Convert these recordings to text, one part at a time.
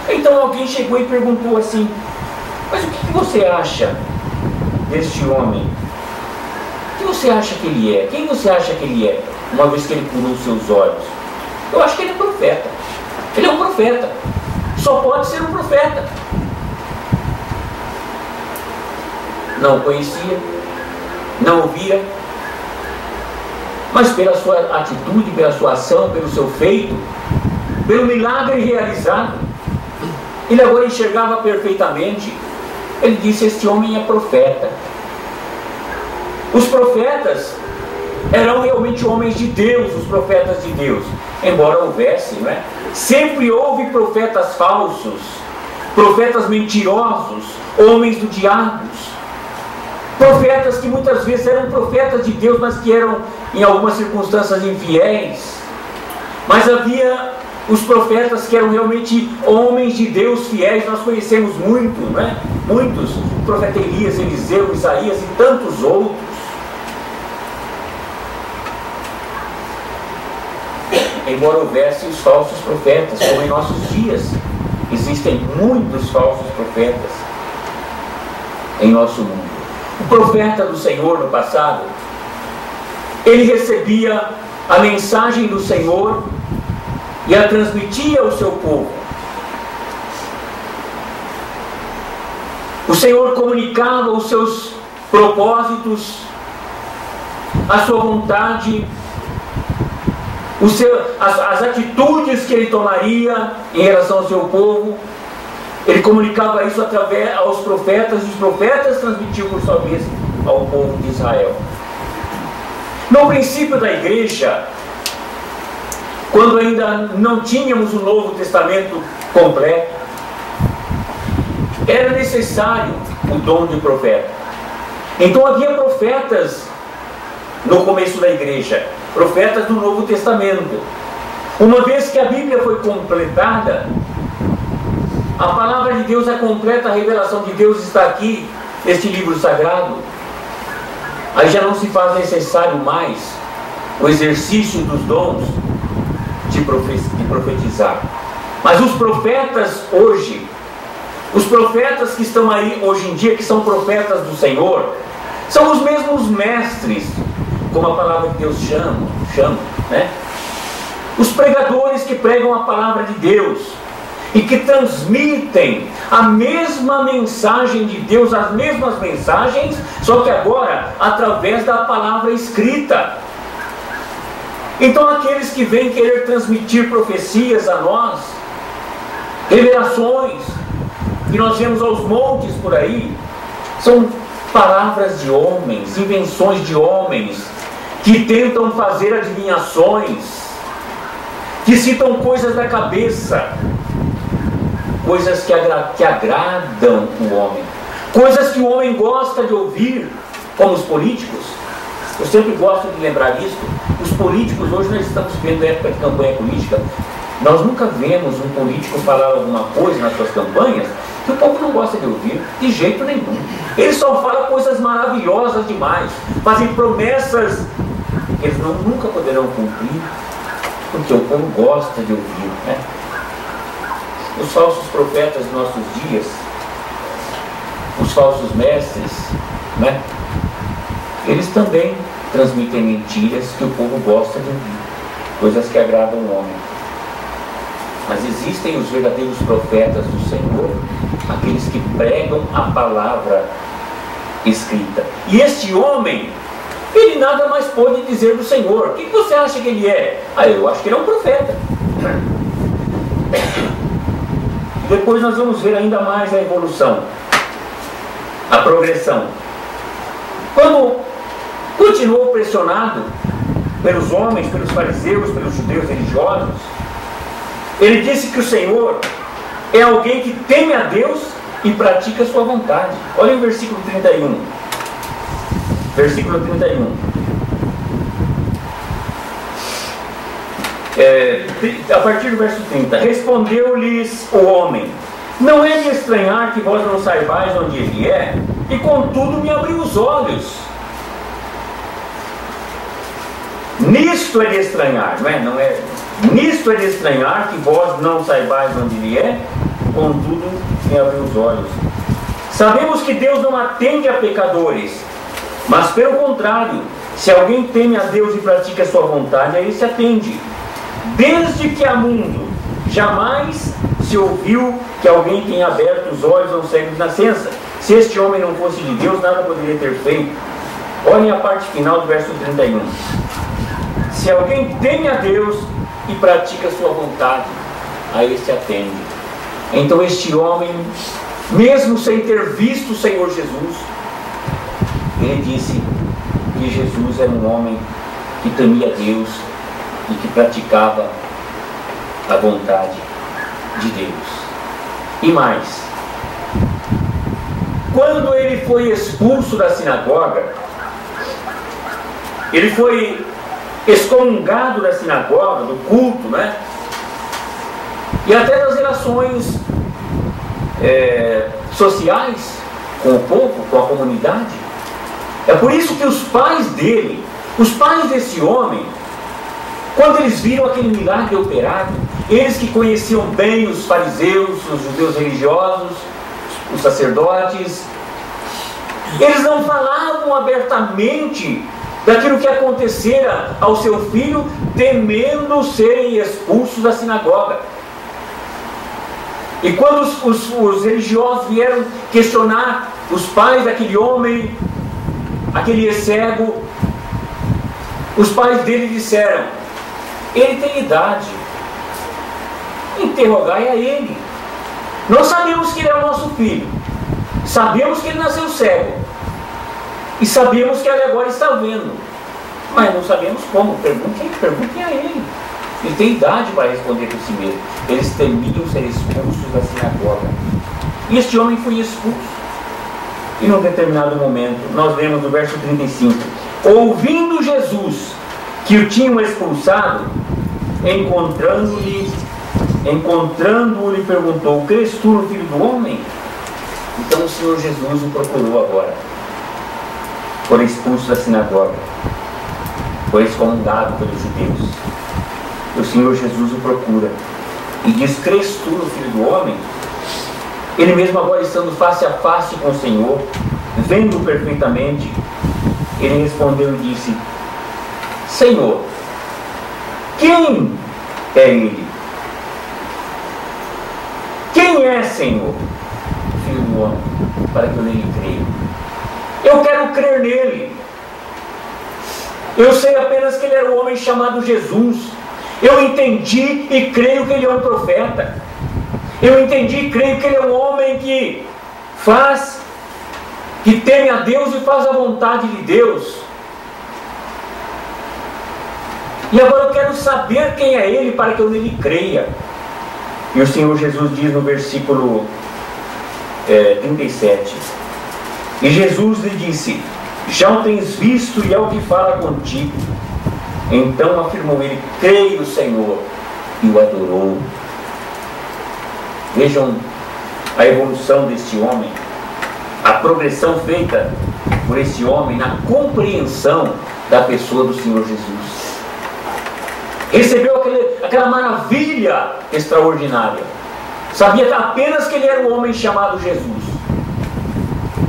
Então alguém chegou e perguntou assim: mas o que você acha deste homem? O que você acha que ele é? Quem você acha que ele é? Uma vez que ele curou seus olhos. Eu acho que ele é profeta. Ele é um profeta. Só pode ser um profeta. Não conhecia, não ouvia, mas pela sua atitude, pela sua ação, pelo seu feito, pelo milagre realizado, ele agora enxergava perfeitamente. Ele disse: este homem é profeta. Os profetas eram realmente homens de Deus, os profetas de Deus, embora houvesse, não é? Sempre houve profetas falsos, profetas mentirosos, homens do diabo, profetas que muitas vezes eram profetas de Deus, mas que eram em algumas circunstâncias infiéis. Mas havia os profetas que eram realmente homens de Deus fiéis. Nós conhecemos muito, não é? Muitos, o profeta Elias, Eliseu, Isaías e tantos outros. Embora houvesse os falsos profetas, como em nossos dias existem muitos falsos profetas em nosso mundo. O profeta do Senhor no passado, ele recebia a mensagem do Senhor e a transmitia ao seu povo. O Senhor comunicava os seus propósitos, a sua vontade, as atitudes que ele tomaria em relação ao seu povo. Ele comunicava isso através aos profetas, e os profetas transmitiam por sua vez ao povo de Israel. No princípio da igreja, quando ainda não tínhamos o Novo Testamento completo, era necessário o dom de profeta. Então havia profetas no começo da igreja, profetas do Novo Testamento. Uma vez que a Bíblia foi completada, a palavra de Deus é completa, a revelação de Deus está aqui, neste livro sagrado. Aí já não se faz necessário mais o exercício dos dons de profetizar. Mas os profetas hoje, os profetas que estão aí hoje em dia, que são profetas do Senhor, são os mesmos mestres, como a palavra de Deus chama, né? Os pregadores que pregam a palavra de Deus e que transmitem a mesma mensagem de Deus, as mesmas mensagens, só que agora através da palavra escrita. Então aqueles que vêm querer transmitir profecias a nós, revelações que nós vemos aos montes por aí, são palavras de homens, invenções de homens, que tentam fazer adivinhações, que citam coisas da cabeça, coisas que agradam o homem, coisas que o homem gosta de ouvir, como os políticos. Eu sempre gosto de lembrar isso. Os políticos, hoje nós estamos vendo época de campanha política, nós nunca vemos um político falar alguma coisa nas suas campanhas que o povo não gosta de ouvir, de jeito nenhum. Ele só fala coisas maravilhosas demais, fazem promessas que eles nunca poderão cumprir, porque o povo gosta de ouvir, né? Os falsos profetas dos nossos dias, os falsos mestres, né? Eles também transmitem mentiras que o povo gosta de ouvir, coisas que agradam o homem. Mas existem os verdadeiros profetas do Senhor, aqueles que pregam a palavra escrita. E este homem, ele nada mais pode dizer do Senhor. O que você acha que ele é? Eu acho que ele é um profeta. Depois nós vamos ver ainda mais a evolução, a progressão. Quando continuou pressionado pelos homens, pelos fariseus, pelos judeus religiosos, ele disse que o Senhor é alguém que teme a Deus e pratica a sua vontade. Olha o versículo 31. Versículo 31. A partir do verso 30. Respondeu-lhes o homem: não é de estranhar que vós não saibais onde ele é, e contudo me abriu os olhos. Nisto é de estranhar, não é? Nisto é de estranhar que vós não saibais onde ele é, contudo, quem abriu os olhos. Sabemos que Deus não atende a pecadores, mas pelo contrário, se alguém teme a Deus e pratica a sua vontade, a esse atende. Desde que há mundo, jamais se ouviu que alguém tenha aberto os olhos aos cegos de nascença. Se este homem não fosse de Deus, nada poderia ter feito. Olhem a parte final do verso 31. Se alguém teme a Deus e pratica a sua vontade, a esse atende. Então este homem, mesmo sem ter visto o Senhor Jesus, ele disse que Jesus era um homem que temia Deus e que praticava a vontade de Deus. E mais, quando ele foi expulso da sinagoga, ele foi excomungado da sinagoga, do culto, né? E até das relações sociais com o povo, com a comunidade. É por isso que os pais dele, os pais desse homem, quando eles viram aquele milagre operado, eles que conheciam bem os fariseus, os judeus religiosos, os sacerdotes, eles não falavam abertamente daquilo que acontecera ao seu filho, temendo serem expulsos da sinagoga. E quando os religiosos vieram questionar os pais daquele homem, aquele cego, os pais dele disseram: ele tem idade, interrogai a ele. Nós sabemos que ele é o nosso filho, sabemos que ele nasceu cego, e sabemos que ele agora está vendo, mas não sabemos como. Perguntem a ele. Ele tem idade para responder por si mesmo. Eles temiam ser expulsos da sinagoga. E este homem foi expulso. E num determinado momento, nós lemos no verso 35, ouvindo Jesus que o tinham expulsado, encontrando-o, perguntou: crês tu no Filho do Homem? Então o Senhor Jesus o procurou agora. Foi expulso da sinagoga, foi excomungado pelos judeus. O Senhor Jesus o procura e diz: crês tu no Filho do Homem? Ele mesmo agora estando face a face com o Senhor, vendo perfeitamente, ele respondeu e disse: Senhor, quem é ele? Quem é, Senhor, Filho do Homem, para que eu nele creia? Eu quero crer nele. Eu sei apenas que ele era um homem chamado Jesus. Eu entendi e creio que ele é um profeta. Eu entendi e creio que ele é um homem que teme a Deus e faz a vontade de Deus. E agora eu quero saber quem é ele para que eu nele creia. E o Senhor Jesus diz no versículo 37, e Jesus lhe disse: já o tens visto e é o que fala contigo. Então afirmou ele: creio no Senhor, e o adorou. Vejam a evolução deste homem, a progressão feita por esse homem na compreensão da pessoa do Senhor Jesus. Recebeu aquela maravilha extraordinária. Sabia apenas que ele era um homem chamado Jesus.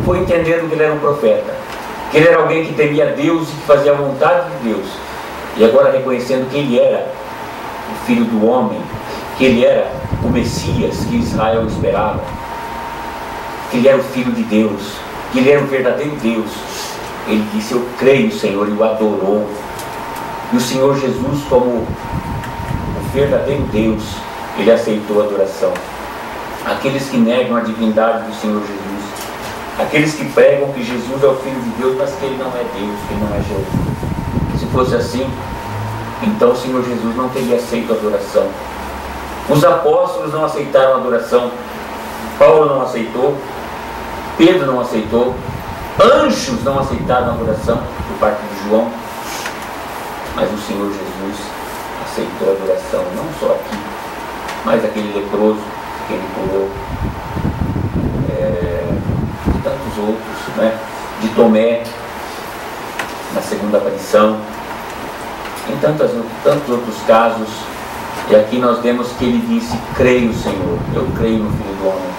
Foi entendendo que ele era um profeta, que ele era alguém que temia Deus e que fazia a vontade de Deus. E agora reconhecendo que ele era o Filho do Homem, que ele era o Messias que Israel esperava, que ele era o Filho de Deus, que ele era o verdadeiro Deus. Ele disse: eu creio, Senhor, e o adorou. E o Senhor Jesus, como o verdadeiro Deus, ele aceitou a adoração. Aqueles que negam a divindade do Senhor Jesus, aqueles que pregam que Jesus é o Filho de Deus, mas que ele não é Deus, que ele não é Jesus. Se fosse assim, então o Senhor Jesus não teria aceito a adoração. Os apóstolos não aceitaram a adoração. Paulo não aceitou. Pedro não aceitou. Anjos não aceitaram a adoração por parte de João. Mas o Senhor Jesus aceitou a adoração, não só aqui, mas aquele leproso que ele curou, de tantos outros, né? De Tomé, na segunda aparição, em tantos outros casos, E aqui nós vemos que ele disse: creio, Senhor, eu creio no Filho do Homem,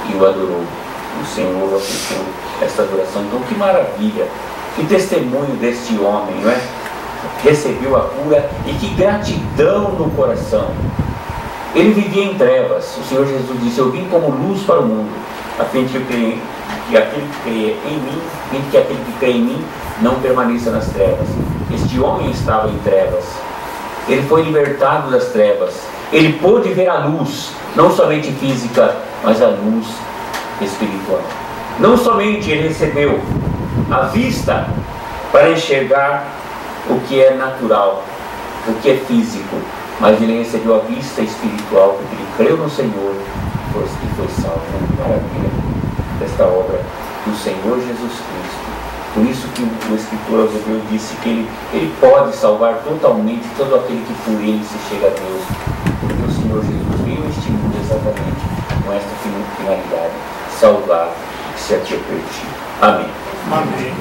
e o adorou. O Senhor aceitou esta adoração. Então, que maravilha, que testemunho deste homem, não é? Recebeu a cura, e que gratidão no coração. Ele vivia em trevas. O Senhor Jesus disse: eu vim como luz para o mundo, a fim de que aquele que crê em mim, que aquele que crê em mim não permaneça nas trevas. Este homem estava em trevas. Ele foi libertado das trevas. Ele pôde ver a luz, não somente física, mas a luz espiritual. Não somente ele recebeu a vista para enxergar o que é natural, o que é físico, mas ele recebeu a vista espiritual, porque ele creu no Senhor e foi salvo. Maravilha desta obra do Senhor Jesus Cristo. Por isso que o escritor aos Hebreus disse que ele pode salvar totalmente todo aquele que por ele se chega a Deus, porque o Senhor Jesus veio a este mundo exatamente com esta finalidade: salvar e se advertir. Amém. Amém.